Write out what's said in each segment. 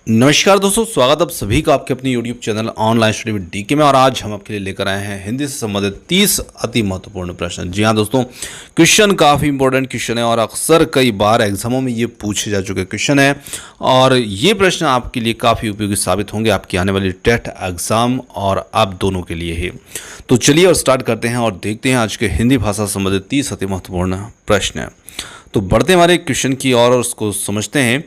नमस्कार दोस्तों, स्वागत आप सभी का आपके अपने YouTube channel online study with DK में। और आज हम आपके लिए लेकर आए हैं हिंदी से संबंधित 30 अति महत्वपूर्ण प्रश्न। जी हाँ दोस्तों, क्वेश्चन काफ़ी इंपॉर्टेंट क्वेश्चन है और अक्सर कई बार एग्जामों में ये पूछे जा चुके क्वेश्चन है और ये प्रश्न आपके लिए काफ़ी उपयोगी साबित होंगे आपकी आने वाली टेट एग्जाम और आप दोनों के लिए ही। तो चलिए और स्टार्ट करते हैं और देखते हैं आज के हिंदी भाषा से संबंधित 30 अति महत्वपूर्ण प्रश्न। तो बढ़ते हमारे क्वेश्चन की और उसको समझते हैं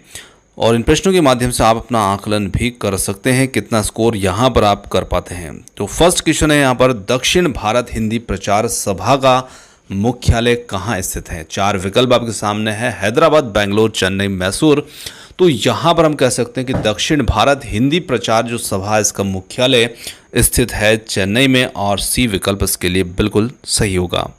और इन प्रश्नों के माध्यम से आप अपना आकलन भी कर सकते हैं कितना स्कोर यहाँ पर आप कर पाते हैं। तो फर्स्ट क्वेश्चन है यहाँ पर, दक्षिण भारत हिंदी प्रचार सभा का मुख्यालय कहाँ स्थित है। 4 विकल्प आपके सामने है, हैदराबाद, बेंगलोर, चेन्नई, मैसूर। तो यहाँ पर हम कह सकते हैं कि दक्षिण भारत हिंदी प्रचार जो सभा है इसका मुख्यालय स्थित है चेन्नई में और सी विकल्प इसके लिए बिल्कुल सही होगा।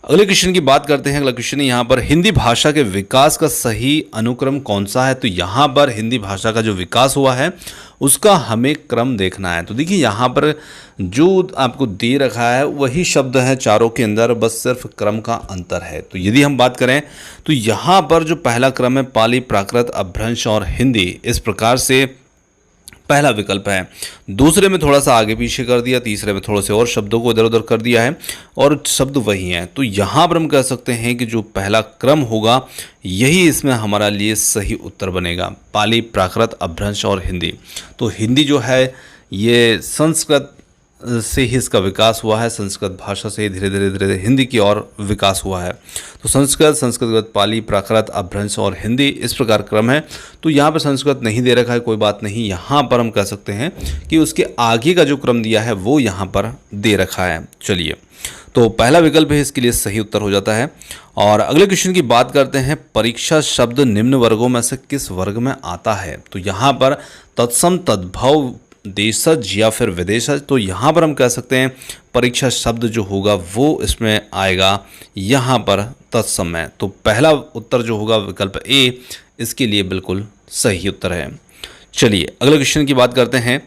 अगले क्वेश्चन की बात करते हैं। अगला क्वेश्चन है यहाँ पर, हिंदी भाषा के विकास का सही अनुक्रम कौन सा है। तो यहाँ पर हिंदी भाषा का जो विकास हुआ है उसका हमें क्रम देखना है। तो देखिए यहाँ पर जो आपको दे रखा है वही शब्द है चारों के अंदर, बस सिर्फ क्रम का अंतर है। तो यदि हम बात करें तो यहाँ पर जो पहला क्रम है पाली, प्राकृत, अपभ्रंश और हिंदी, इस प्रकार से पहला विकल्प है। दूसरे में थोड़ा सा आगे पीछे कर दिया, तीसरे में थोड़े से और शब्दों को इधर उधर कर दिया है और शब्द वही हैं। तो यहाँ पर हम कह सकते हैं कि जो पहला क्रम होगा यही इसमें हमारा लिए सही उत्तर बनेगा, पाली, प्राकृत, अपभ्रंश और हिंदी। तो हिंदी जो है ये संस्कृत से ही इसका विकास हुआ है, संस्कृत भाषा से धीरे धीरे हिंदी की ओर विकास हुआ है। तो संस्कृत, पाली, प्राकृत, अपभ्रंश और हिंदी इस प्रकार क्रम है। तो यहाँ पर संस्कृत नहीं दे रखा है, कोई बात नहीं, यहाँ पर हम कह सकते हैं कि उसके आगे का जो क्रम दिया है वो यहाँ पर दे रखा है। चलिए, तो पहला विकल्प है इसके लिए सही उत्तर हो जाता है। और अगले क्वेश्चन की बात करते हैं, परीक्षा शब्द निम्न वर्गों में से किस वर्ग में आता है। तो यहाँ पर तत्सम, तद्भव, देशज या फिर विदेशज। तो यहाँ पर हम कह सकते हैं परीक्षा शब्द जो होगा वो इसमें आएगा यहाँ पर तत्समय। तो पहला उत्तर जो होगा विकल्प ए इसके लिए बिल्कुल सही उत्तर है। चलिए अगले क्वेश्चन की बात करते हैं।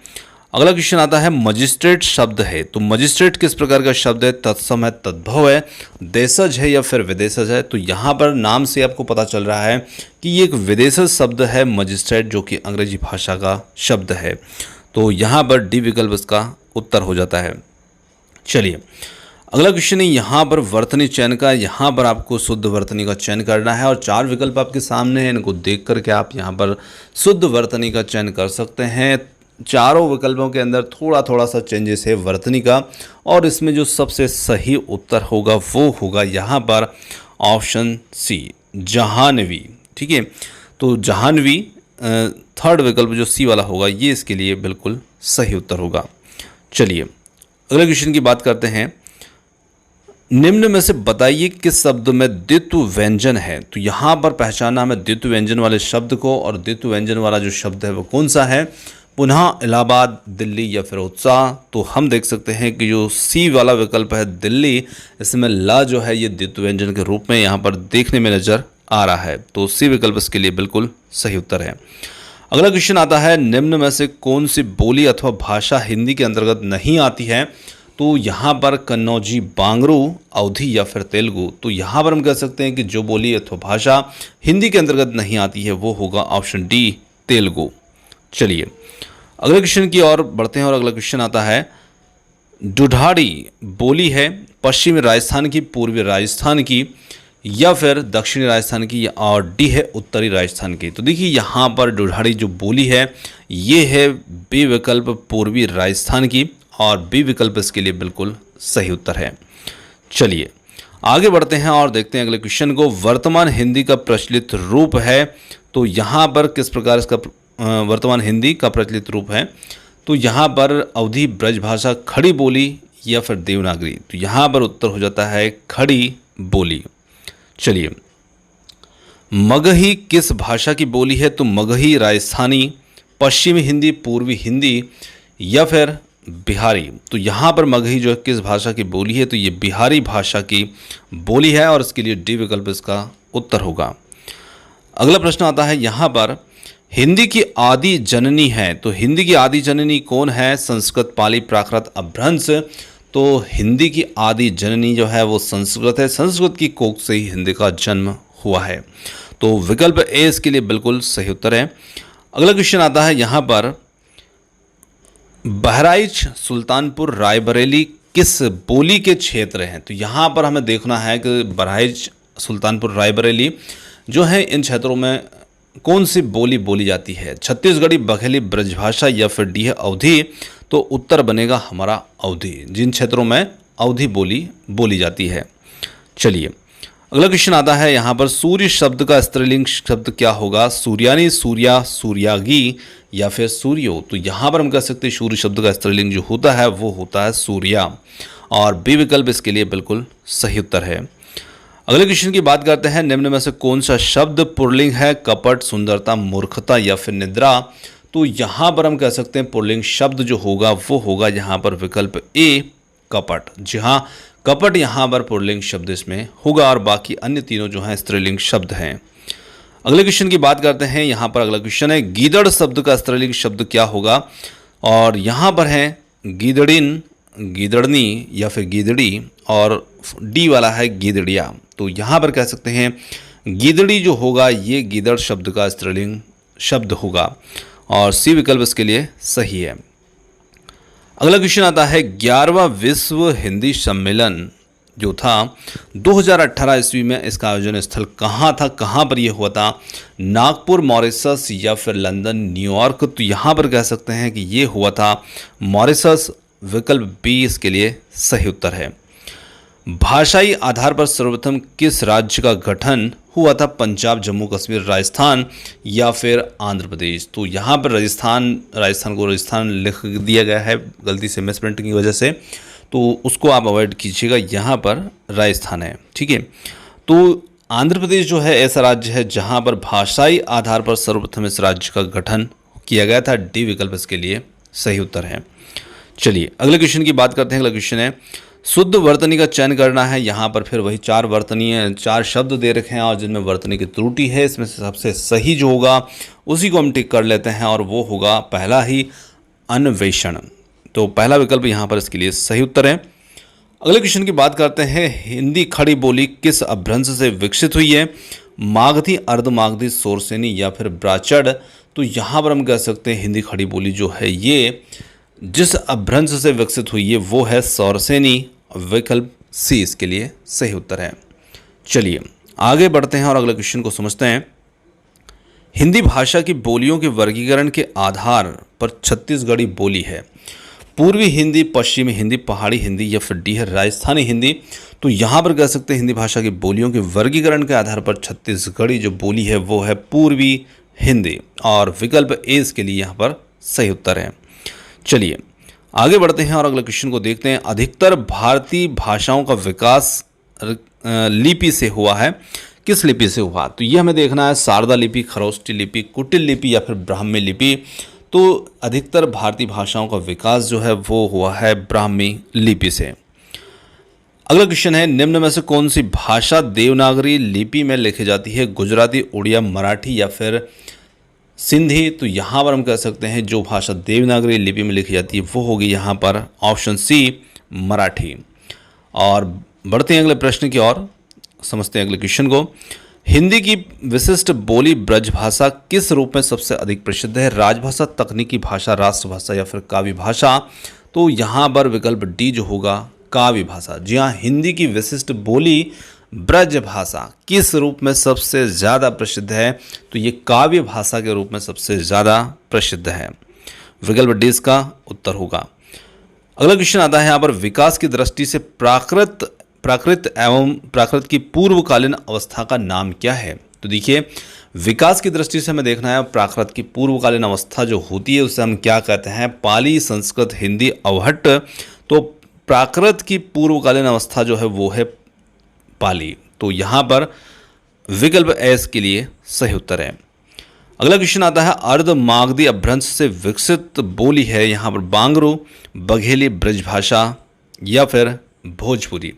अगला क्वेश्चन आता है, मजिस्ट्रेट शब्द है। तो मजिस्ट्रेट किस प्रकार का शब्द है, तत्सम है, तद्भव है, देशज है या फिर विदेशज है। तो यहाँ पर नाम से आपको पता चल रहा है कि ये एक विदेशज शब्द है मजिस्ट्रेट, जो कि अंग्रेजी भाषा का शब्द है। तो यहाँ पर डी विकल्प इसका उत्तर हो जाता है। चलिए अगला क्वेश्चन है यहाँ पर, वर्तनी चयन का। यहाँ पर आपको शुद्ध वर्तनी का चयन करना है और 4 विकल्प आपके सामने हैं, इनको देख करके आप यहाँ पर शुद्ध वर्तनी का चयन कर सकते हैं। चारों विकल्पों के अंदर थोड़ा थोड़ा सा चेंजेस है वर्तनी का और इसमें जो सबसे सही उत्तर होगा वो होगा यहाँ पर ऑप्शन सी, जाह्नवी। ठीक है, तो जाह्नवी थर्ड विकल्प जो सी वाला होगा ये इसके लिए बिल्कुल सही उत्तर होगा। चलिए अगले क्वेश्चन की बात करते हैं, निम्न में से बताइए किस शब्द में द्वित्व व्यंजन है। तो यहाँ पर पहचाना हमें द्वित्व व्यंजन वाले शब्द को, और द्वित्व व्यंजन वाला जो शब्द है वो कौन सा है, पुनः, इलाहाबाद, दिल्ली या फिर उत्साह। तो हम देख सकते हैं कि जो सी वाला विकल्प है दिल्ली, इसमें ला जो है ये द्वित्व व्यंजन के रूप में यहाँ पर देखने में नजर आ रहा है। तो सी विकल्प इसके लिए बिल्कुल सही उत्तर है। अगला क्वेश्चन आता है, निम्न में से कौन सी बोली अथवा भाषा हिंदी के अंतर्गत नहीं आती है। तो यहाँ पर कन्नौजी, बांगरू, अवधी या फिर तेलुगु। तो यहाँ पर हम कह सकते हैं कि जो बोली अथवा भाषा हिंदी के अंतर्गत नहीं आती है वो होगा ऑप्शन डी, तेलुगु। चलिए अगले क्वेश्चन की ओर बढ़ते हैं और अगला क्वेश्चन आता है, ढूढ़ाड़ी बोली है पश्चिमी राजस्थान की, पूर्वी राजस्थान की या फिर दक्षिणी राजस्थान की, और डी है उत्तरी राजस्थान की। तो देखिए यहाँ पर ढूढ़ाड़ी जो बोली है ये है बी विकल्प, पूर्वी राजस्थान की, और बी विकल्प इसके लिए बिल्कुल सही उत्तर है। चलिए आगे बढ़ते हैं और देखते हैं अगले क्वेश्चन को, वर्तमान हिंदी का प्रचलित रूप है। तो यहाँ पर किस प्रकार इसका वर्तमान हिंदी का प्रचलित रूप है। तो यहाँ पर अवधी ब्रजभाषा, खड़ी बोली या फिर देवनागरी। तो यहाँ पर उत्तर हो जाता है खड़ी बोली। चलिए, मगही किस भाषा की बोली है। तो मगही राजस्थानी, पश्चिमी हिंदी, पूर्वी हिंदी या फिर बिहारी। तो यहाँ पर मगही जो किस भाषा की बोली है, तो ये बिहारी भाषा की बोली है और इसके लिए डी विकल्प इसका उत्तर होगा। अगला प्रश्न आता है यहाँ पर, हिंदी की आदि जननी है। तो हिंदी की आदि जननी कौन है, संस्कृत, पाली, प्राकृत, अपभ्रंश। तो हिंदी की आदि जननी जो है वो संस्कृत है, संस्कृत की कोख से ही हिंदी का जन्म हुआ है। तो विकल्प ए इसके लिए बिल्कुल सही उत्तर है। अगला क्वेश्चन आता है यहाँ पर, बहराइच, सुल्तानपुर, रायबरेली किस बोली के क्षेत्र हैं? तो यहाँ पर हमें देखना है कि बहराइच, सुल्तानपुर, रायबरेली जो है इन क्षेत्रों में कौन सी बोली बोली जाती है? छत्तीसगढ़ी, बघेली, ब्रजभाषा या फिर डीह अवधी? तो उत्तर बनेगा हमारा अवधी, जिन क्षेत्रों में अवधी बोली बोली जाती है। चलिए अगला क्वेश्चन आता है यहाँ पर, सूर्य शब्द का स्त्रीलिंग शब्द क्या होगा? सूर्यानी, सूर्या, सूर्यागी या फिर सूर्यो? तो यहाँ पर हम कह सकते हैं सूर्य शब्द का स्त्रीलिंग जो होता है वो होता है सूर्या, और बी विकल्प इसके लिए बिल्कुल सही उत्तर है। अगले क्वेश्चन की बात करते हैं, निम्न में से कौन सा शब्द पुल्लिंग है? कपट, सुंदरता, मूर्खता या फिर निद्रा? तो यहाँ पर हम कह सकते हैं पुल्लिंग शब्द जो होगा वो होगा यहाँ पर विकल्प ए, कपट। जी हाँ, कपट यहाँ पर पुल्लिंग शब्द इसमें होगा, और बाकी अन्य तीनों जो हैं स्त्रीलिंग शब्द हैं। अगले क्वेश्चन की बात करते हैं, यहाँ पर अगला क्वेश्चन है, गीदड़ शब्द का स्त्रीलिंग शब्द क्या होगा? और यहाँ पर है गीदड़िन, गीदड़नी या फिर गीदड़ी, और डी वाला है गीदड़िया। तो यहाँ पर कह सकते हैं गीदड़ी जो होगा ये गीदड़ शब्द का स्त्रीलिंग शब्द होगा, और सी विकल्प इसके लिए सही है। अगला क्वेश्चन आता है, 11वां विश्व हिंदी सम्मेलन जो था 2018 ईस्वी में, इसका आयोजन स्थल कहाँ था? कहाँ पर यह हुआ था? नागपुर, मॉरिशस या फिर लंदन, न्यूयॉर्क? तो यहाँ पर कह सकते हैं कि ये हुआ था मॉरिशस, विकल्प बी इसके लिए सही उत्तर है। भाषाई आधार पर सर्वप्रथम किस राज्य का गठन हुआ था? पंजाब, जम्मू कश्मीर, राजस्थान या फिर आंध्र प्रदेश? तो यहाँ पर राजस्थान को राजस्थान लिख दिया गया है गलती से मिसप्रिंटिंग की वजह से, तो उसको आप अवॉइड कीजिएगा, यहाँ पर राजस्थान है। ठीक है, तो आंध्र प्रदेश जो है ऐसा राज्य है जहाँ पर भाषाई आधार पर सर्वप्रथम इस राज्य का गठन किया गया था। डी विकल्प इसके लिए सही उत्तर है। चलिए अगले क्वेश्चन की बात करते हैं। अगला क्वेश्चन है, शुद्ध वर्तनी का चयन करना है। यहाँ पर फिर वही चार शब्द दे रखे हैं और जिनमें वर्तनी की त्रुटि है, इसमें से सबसे सही जो होगा उसी को हम टिक कर लेते हैं, और वो होगा पहला ही, अन्वेषण। तो पहला विकल्प यहाँ पर इसके लिए सही उत्तर है। अगले क्वेश्चन की बात करते हैं, हिंदी खड़ी बोली किस अपभ्रंश से विकसित हुई है? मागधी, अर्धमागधी, सोरसेनी या फिर ब्राचड़? तो यहाँ पर हम कह सकते हैं हिंदी खड़ी बोली जो है ये जिस अपभ्रंश से विकसित हुई है वो है सोरसेनी, विकल्प सी इसके लिए सही उत्तर है। चलिए आगे बढ़ते हैं और अगले क्वेश्चन को समझते हैं। हिंदी भाषा की बोलियों के वर्गीकरण के आधार पर छत्तीसगढ़ी बोली है। पूर्वी हिंदी, पश्चिमी हिंदी, पहाड़ी हिंदी या फिर डी है राजस्थानी हिंदी? तो यहाँ पर कह सकते हैं हिंदी भाषा की बोलियों के वर्गीकरण के आधार पर छत्तीसगढ़ी जो बोली है वो है पूर्वी हिंदी, और विकल्प ए इसके लिए यहाँ पर सही उत्तर है। चलिए आगे बढ़ते हैं और अगले क्वेश्चन को देखते हैं। अधिकतर भारतीय भाषाओं का विकास लिपि से हुआ है, किस लिपि से हुआ? तो ये हमें देखना है, शारदा लिपि, खरोष्टी लिपि, कुटिल लिपि या फिर ब्राह्मी लिपि? तो अधिकतर भारतीय भाषाओं का विकास जो है वो हुआ है ब्राह्मी लिपि से। अगला क्वेश्चन है, निम्न में से कौन सी भाषा देवनागरी लिपि में लिखी जाती है? गुजराती, उड़िया, मराठी या फिर सिंधी? तो यहाँ पर हम कह सकते हैं जो भाषा देवनागरी लिपि में लिखी जाती है वो होगी यहाँ पर ऑप्शन सी, मराठी। और बढ़ते हैं अगले प्रश्न की ओर, समझते हैं अगले क्वेश्चन को। हिंदी की विशिष्ट बोली ब्रजभाषा किस रूप में सबसे अधिक प्रसिद्ध है? राजभाषा, तकनीकी भाषा, राष्ट्रभाषा या फिर काव्य भाषा? तो यहाँ पर विकल्प डी जो होगा काव्य भाषा। जी हाँ, हिंदी की विशिष्ट बोली ब्रजभाषा किस रूप में सबसे ज़्यादा प्रसिद्ध है? तो ये काव्य भाषा के रूप में सबसे ज़्यादा प्रसिद्ध है, विकल्प डी इसका उत्तर होगा। अगला क्वेश्चन आता है यहाँ पर, विकास की दृष्टि से प्राकृत एवं प्राकृत की पूर्वकालीन अवस्था का नाम क्या है? तो देखिए विकास की दृष्टि से हमें देखना है प्राकृत की पूर्वकालीन अवस्था जो होती है उसे हम क्या कहते हैं? पाली, संस्कृत, हिंदी, अवहट्ट। तो प्राकृत की पूर्वकालीन अवस्था जो है वो है पाली। तो यहाँ पर विकल्प एस के लिए सही उत्तर है। अगला क्वेश्चन आता है, अर्धमागधी अपभ्रंश से विकसित बोली है यहाँ पर बांगरू, बघेली, ब्रजभाषा या फिर भोजपुरी?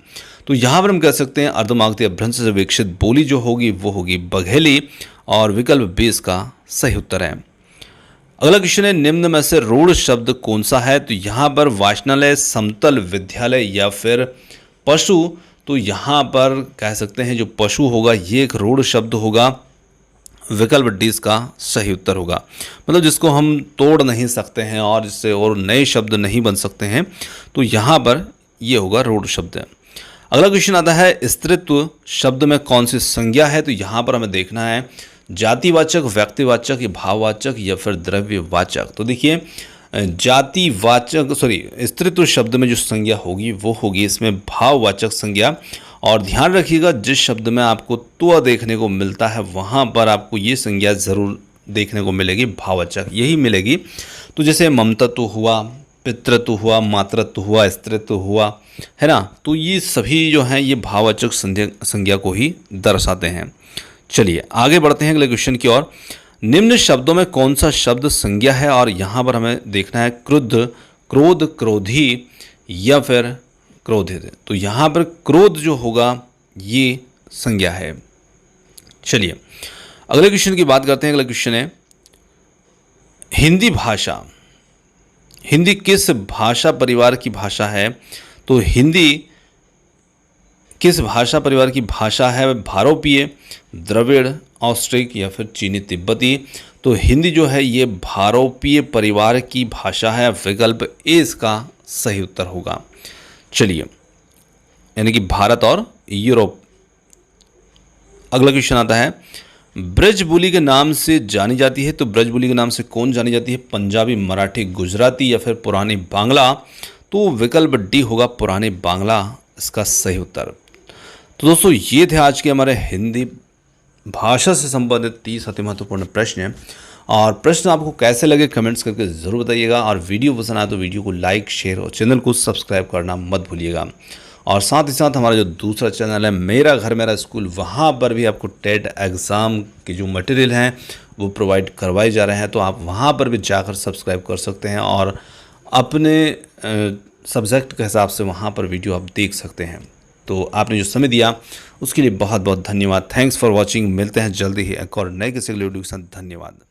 तो यहाँ पर हम कह सकते हैं अर्धमागधी अपभ्रंश से विकसित बोली जो होगी वो होगी बघेली, और विकल्प बी इसका सही उत्तर है। अगला क्वेश्चन है, निम्न में से रूढ़ शब्द कौन सा है? तो यहाँ पर वाचनालय, समतल, विद्यालय या फिर पशु? तो यहाँ पर कह सकते हैं जो पशु होगा ये एक रूढ़ शब्द होगा, विकल्प डी इसका सही उत्तर होगा। मतलब जिसको हम तोड़ नहीं सकते हैं और जिससे और नए शब्द नहीं बन सकते हैं, तो यहाँ पर ये होगा रूढ़ शब्द। अगला क्वेश्चन आता है स्त्रीत्व शब्द में कौन सी संज्ञा है। तो यहाँ पर हमें देखना है जातिवाचक, व्यक्तिवाचक या भाववाचक या फिर द्रव्यवाचक। तो देखिए स्त्रीत्व शब्द में जो संज्ञा होगी वो होगी इसमें भाववाचक संज्ञा। और ध्यान रखिएगा जिस शब्द में आपको त्व देखने को मिलता है वहाँ पर आपको ये संज्ञा ज़रूर देखने को मिलेगी, भाववाचक यही मिलेगी। तो जैसे ममतत्व हुआ, पितृत्व हुआ, मातृत्व हुआ, स्त्रीत्व हुआ, है ना। तो ये सभी जो हैं ये भाववाचक संज्ञा को ही दर्शाते हैं। चलिए आगे बढ़ते हैं अगले क्वेश्चन की ओर। निम्न शब्दों में कौन सा शब्द संज्ञा है। और यहाँ पर हमें देखना है क्रुद्ध, क्रोध, क्रोधी या फिर क्रोधित। तो यहाँ पर क्रोध जो होगा ये संज्ञा है। चलिए अगले क्वेश्चन की बात करते हैं। अगला क्वेश्चन है हिंदी भाषा। हिंदी किस भाषा परिवार की भाषा है। तो हिंदी किस भाषा परिवार की भाषा है। भारोपीय, द्रविड़, ऑस्ट्रिक या फिर चीनी तिब्बती। तो हिंदी जो है ये भारोपीय परिवार की भाषा है। विकल्प ए इसका सही उत्तर होगा। चलिए यानी कि भारत और यूरोप। अगला क्वेश्चन आता है ब्रजबोली के नाम से जानी जाती है। तो ब्रजबोली के नाम से कौन जानी जाती है। पंजाबी, मराठी, गुजराती या फिर पुरानी बांग्ला। तो विकल्प डी होगा पुरानी बांग्ला इसका सही उत्तर। तो दोस्तों ये थे आज के हमारे हिंदी भाषा से संबंधित 30 अति महत्वपूर्ण प्रश्न हैं। और प्रश्न आपको कैसे लगे कमेंट्स करके ज़रूर बताइएगा। और वीडियो पसंद आए तो वीडियो को लाइक, शेयर और चैनल को सब्सक्राइब करना मत भूलिएगा। और साथ ही साथ हमारा जो दूसरा चैनल है मेरा घर मेरा स्कूल, वहाँ पर भी आपको टेट एग्ज़ाम के जो मटेरियल हैं वो प्रोवाइड करवाए जा रहे हैं। तो आप वहाँ पर भी जाकर सब्सक्राइब कर सकते हैं और अपने सब्जेक्ट के हिसाब से वहाँ पर वीडियो आप देख सकते हैं। तो आपने जो समय दिया उसके लिए बहुत बहुत धन्यवाद। Thanks for watching. मिलते हैं जल्दी ही एक और नए किसी वीडियो के साथ। धन्यवाद।